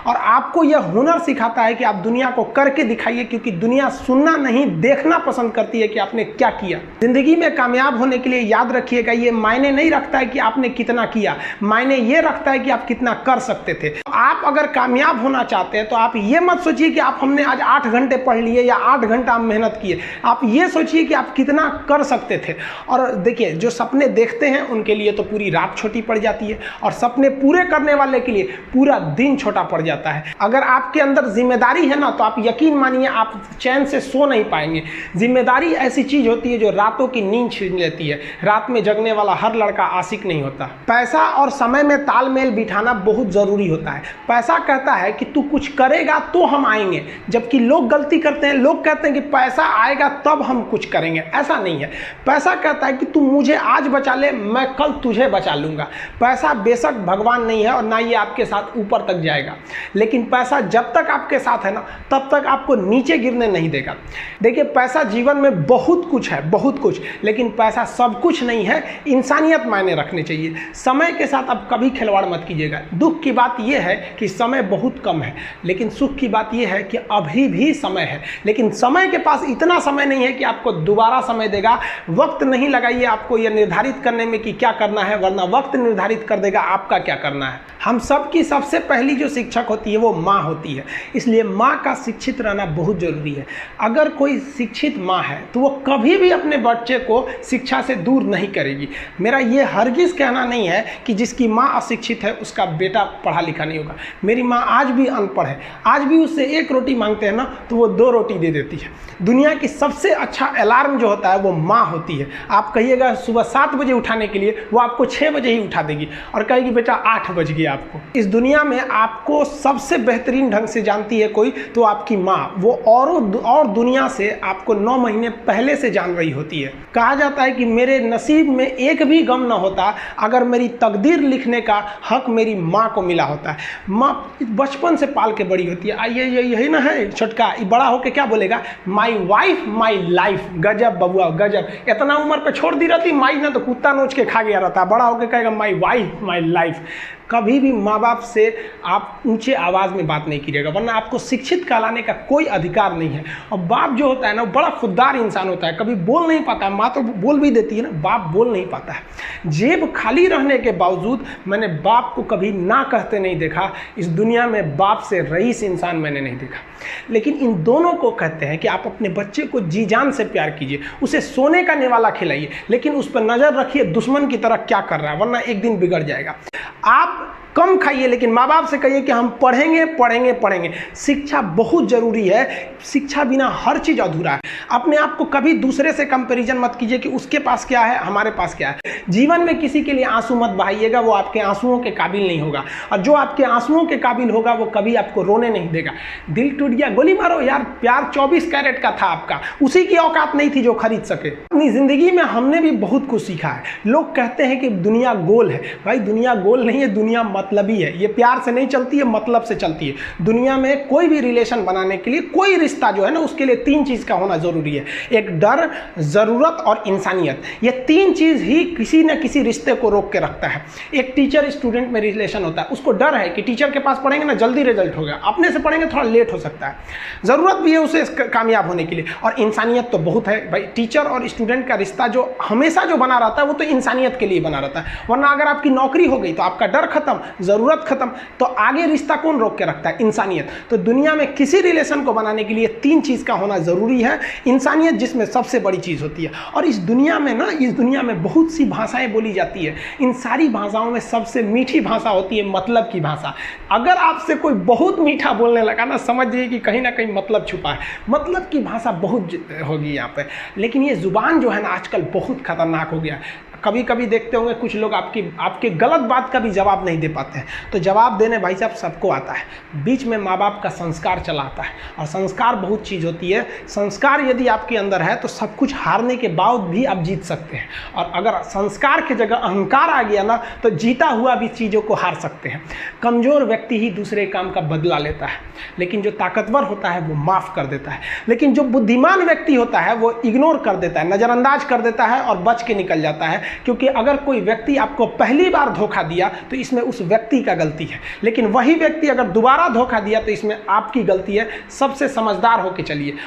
और आपको यह हुनर सिखाता है कि आप दुनिया को करके दिखाइए, क्योंकि दुनिया सुनना नहीं देखना पसंद करती है कि आपने क्या किया। जिंदगी में कामयाब होने के लिए याद रखिएगा, ये मायने नहीं रखता है कि आपने कितना किया, मायने ये रखता है कि आप कितना कर सकते थे। आप अगर कामयाब होना चाहते हैं तो आप ये मत सोचिए कि आप हमने आज 8 घंटे पढ़ लिए या 8 घंटा मेहनत किए, आप ये सोचिए कि आप कितना कर सकते थे। और देखिए, जो सपने देखते हैं उनके लिए तो पूरी रात छोटी पड़ जाती है, और सपने पूरे करने वाले के लिए पूरा दिन छोटा पड़ जाता है। अगर आपके अंदर जिम्मेदारी है ना, तो आप यकीन मानिए आप चैन से सो नहीं पाएंगे। जिम्मेदारी ऐसी चीज होती है जो रातों की नींद छीन लेती है। रात में जगने वाला हर लड़का आशिक नहीं होता। पैसा और समय में तालमेल बिठाना बहुत जरूरी होता है। पैसा कहता है कि तू कुछ करेगा तो हम आएंगे, जबकि लोग गलती करते हैं। लोग कहते हैं कि पैसा आएगा तब हम कुछ करेंगे, ऐसा नहीं है। पैसा कहता है कि तू मुझे आज बचा ले, मैं कल तुझे बचा लूंगा। पैसा बेशक भगवान नहीं है और ना ये आपके साथ ऊपर तक जाएगा, लेकिन पैसा जब तक आपके साथ है ना, तब तक आपको नीचे गिरने नहीं देगा। देखिए, पैसा जीवन में बहुत कुछ है, बहुत कुछ, लेकिन पैसा सब कुछ नहीं है। इंसानियत मायने रखने चाहिए। समय के साथ आप कभी खिलवाड़ मत कीजिएगा। दुख की बात यह है कि समय बहुत कम है, लेकिन सुख की बात यह है कि अभी भी समय है। लेकिन समय के पास इतना समय नहीं है कि आपको दोबारा समय देगा। वक्त नहीं लगाइए आपको यह निर्धारित करने में कि क्या करना है, वरना वक्त निर्धारित कर देगा आपका क्या करना है। हम सब की सबसे पहली जो शिक्षक होती है वो माँ होती है, इसलिए माँ का शिक्षित रहना बहुत जरूरी है। अगर कोई शिक्षित माँ है तो वो कभी भी अपने बच्चे को शिक्षा से दूर नहीं करेगी। मेरा ये हरगिज़ कहना नहीं है कि जिसकी माँ अशिक्षित है उसका बेटा पढ़ा लिखा नहीं होगा। मेरी माँ आज भी अनपढ़ है, आज भी उससे 1 रोटी मांगते हैं ना तो वो 2 रोटी दे देती है। दुनिया की सबसे अच्छा अलार्म जो होता है वो माँ होती है। आप कहिएगा सुबह 7 बजे उठाने के लिए, वो आपको 6 बजे ही उठा देगी और कहेगी बेटा 8 बज गया आपको। इस दुनिया में आपको सबसे बेहतरीन ढंग से जानती है कोई तो आपकी माँ। वो और दुनिया से आपको 9 महीने पहले से जान रही होती है। कहा जाता है कि मेरे नसीब में एक भी गम न होता अगर मेरी तकदीर लिखने का हक मेरी माँ को मिला होता है। माँ बचपन से पाल के बड़ी होती है। आइए यही ना है छोटका, बड़ा होके क्या बोलेगा, माई वाइफ माई लाइफ। गजब बबुआ गजब, इतना उम्र पे छोड़ दी रहती माई ना तो कुत्ता नोच के खा गया रहता। बड़ा होके कहेगा माई वाइफ माई लाइफ। कभी भी माँ बाप से आप ऊंचे आवाज़ में बात नहीं कीजिएगा, वरना आपको शिक्षित कहलाने का कोई अधिकार नहीं है। और बाप जो होता है ना, बड़ा खुददार इंसान होता है, कभी बोल नहीं पाता है। माँ तो बोल भी देती है ना, बाप बोल नहीं पाता है। जेब खाली रहने के बावजूद मैंने बाप को कभी ना कहते नहीं देखा। इस दुनिया में बाप से रईस इंसान मैंने नहीं देखा। लेकिन इन दोनों को कहते हैं कि आप अपने बच्चे को जी जान से प्यार कीजिए, उसे सोने का निवाला खिलाइए, लेकिन उस पर नज़र रखिए दुश्मन की तरह क्या कर रहा है, वरना एक दिन बिगड़ जाएगा। आप कम खाइए, लेकिन माँ बाप से कहिए कि हम पढ़ेंगे पढ़ेंगे पढ़ेंगे। शिक्षा बहुत ज़रूरी है, शिक्षा बिना हर चीज़ अधूरा है। अपने आप को कभी दूसरे से कंपैरिजन मत कीजिए कि उसके पास क्या है हमारे पास क्या है। जीवन में किसी के लिए आंसू मत बहाइएगा, वो आपके आंसुओं के काबिल नहीं होगा, और जो आपके आंसुओं के काबिल होगा वो कभी आपको रोने नहीं देगा। दिल टूट गया, गोली मारो यार, प्यार 24 कैरेट का था आपका, उसी की औकात नहीं थी जो खरीद सके। अपनी ज़िंदगी में हमने भी बहुत कुछ सीखा है। लोग कहते हैं कि दुनिया गोल है, भाई दुनिया गोल नहीं है, दुनिया मतलबी है। ये प्यार से नहीं चलती है, मतलब से चलती है। दुनिया में कोई भी रिलेशन बनाने के लिए, कोई रिश्ता जो है ना, उसके लिए 3 चीज़ का होना ज़रूरी है। एक डर, ज़रूरत और इंसानियत। ये 3 चीज़ ही किसी न किसी रिश्ते को रोक के रखता है। एक टीचर स्टूडेंट में रिलेशन होता है, उसको डर है कि टीचर के पास पढ़ेंगे ना जल्दी रिजल्ट होगा, अपने से पढ़ेंगे थोड़ा लेट हो सकता है। ज़रूरत भी है उसे कामयाब होने के लिए, और इंसानियत तो बहुत है भाई। टीचर और स्टूडेंट का रिश्ता जो हमेशा जो बना रहता है वो तो इंसानियत के लिए बना रहता है। वरना अगर आपकी नौकरी हो गई तो आपका डर खत्म, ज़रूरत खत्म, तो आगे रिश्ता कौन रोक के रखता है? इंसानियत। तो दुनिया में किसी रिलेशन को बनाने के लिए 3 चीज़ का होना ज़रूरी है। इंसानियत जिसमें सबसे बड़ी चीज़ होती है। और इस दुनिया में ना, इस दुनिया में बहुत सी भाषाएं बोली जाती है। इन सारी भाषाओं में सबसे मीठी भाषा होती है मतलब की भाषा। अगर आपसे कोई बहुत मीठा बोलने लगा ना, समझिए कि कहीं ना कहीं मतलब छुपा है। मतलब की भाषा बहुत होगी यहाँ पे। लेकिन ये जुबान जो है ना आजकल बहुत खतरनाक हो गया। कभी कभी देखते होंगे कुछ लोग आपके गलत बात का भी जवाब नहीं दे पाते हैं। तो जवाब देने भाई साहब सबको आता है। बीच में माँ बाप का संस्कार चला आता है, और संस्कार बहुत चीज़ होती है। संस्कार यदि आपके अंदर है तो सब कुछ हारने के बाद भी आप जीत सकते हैं, और अगर संस्कार की जगह अहंकार आ गया ना तो जीता हुआ भी चीज़ों को हार सकते हैं। कमज़ोर व्यक्ति ही दूसरे काम का बदला लेता है, लेकिन जो ताकतवर होता है वो माफ़ कर देता है। लेकिन जो बुद्धिमान व्यक्ति होता है वो इग्नोर कर देता है, नज़रअंदाज कर देता है और बच के निकल जाता है। क्योंकि अगर कोई व्यक्ति आपको पहली बार धोखा दिया तो इसमें उस व्यक्ति का गलती है, लेकिन वही व्यक्ति अगर दोबारा धोखा दिया तो इसमें आपकी गलती है। सबसे समझदार होकर चलिए।